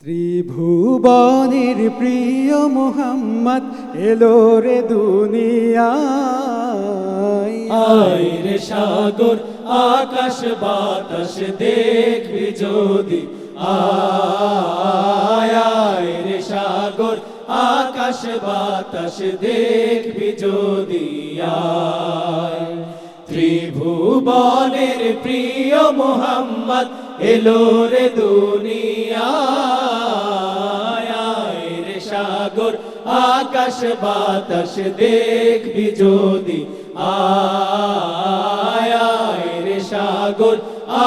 ত্রিভুবনের প্রিয় মোহাম্মদ এলো রে দুনিয়ায়। আয় রে সাগর আকাশ বাতাস দেখবি যদি, আয় আয় রে সাগর আকাশ বাতাস দেখবি যদি, আয়। ত্রিভুবনের প্রিয় মোহাম্মদ এলো রে দুনিয়ায়। আয় রে সাগর আকাশ বাতাস দেখবি যদি, আয় আয় রে সাগর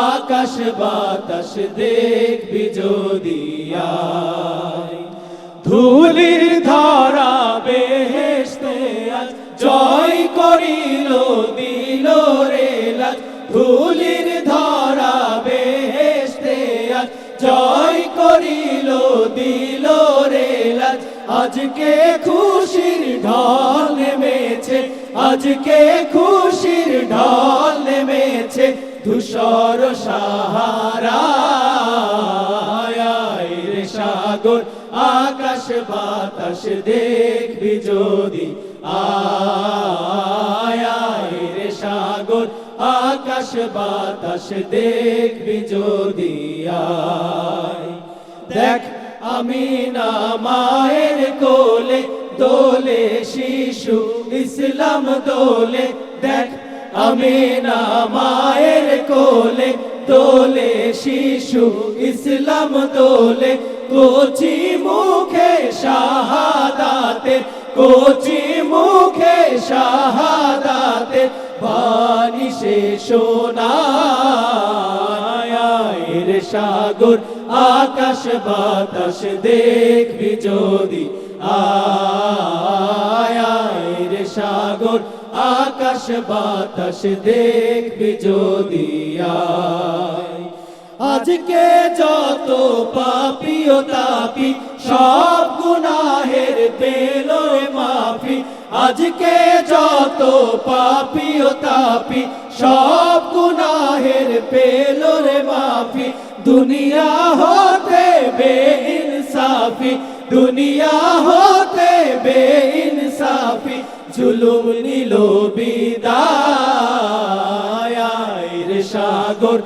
আকাশ বাতাস দেখবি যদি, আয়। ধুলির ধরা বেহেশতে আজ জয় করিল দিল রে লাজ। ধুলির ধরা বেহেশতে আজ জয় করিল দিল রে লাজ। আজকে খুশির ঢল নেমেছে, আজকে খুশির ঢল নেমেছে ধূসর সাহারায়। আয় রে সাগর আকাশ বাতাস দেখবি যদি, আয় আয় রে সাগর আকাশ বাতাস দেখবি যদি, আয়। দেখ আমিনা মায়ের কোলে দোলে শিশু ইসলাম দোলে। দেখ আমিনা মায়ের কোলে দোলে শিশু ইসলাম দোলে। কচি মুখে শাহাদাতে, কচি মুখে শাহাদাতে বাণী সে শোনায়। আয় রে সাগর আকাশ বাতাস দেখবি যদি, আয় আয় রে সাগর আকাশ বাতাস দেখবি যদি, আয়। আজকে যত পাপী ও তাপী সব গুনাহের পেল মাফি। আজকে যত পাপী ও তাপী সব গুনাহের পেল রে মাফি। দুনিয়া হতে বেইনসাফি, দুনিয়া হতে বেইনসাফি জুলুম নিল বিদায়। আয় রে সাগর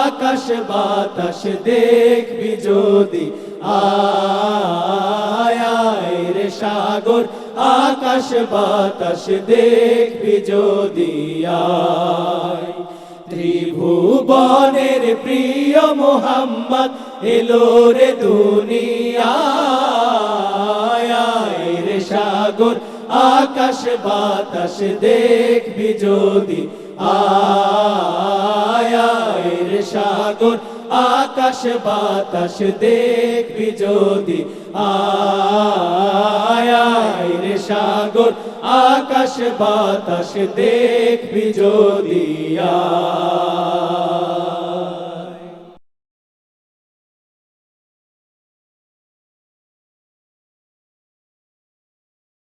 আকাশ বাতাস দেখবি যদি, আয় আয় রে সাগর আকাশ বাতাস দেখবি যদি, আয়। ত্রিভুবনের প্রিয় মোহাম্মদ এলো রে দুনিয়ায়। আয় রে সাগর আকাশ বাতাস দেখবি যদি, আয় আয় রে সাগর আকাশ বাতাস দেখবি যদি, আয় আয় রে সাগর আকাশ বাতাস দেখবি যদি, আয়।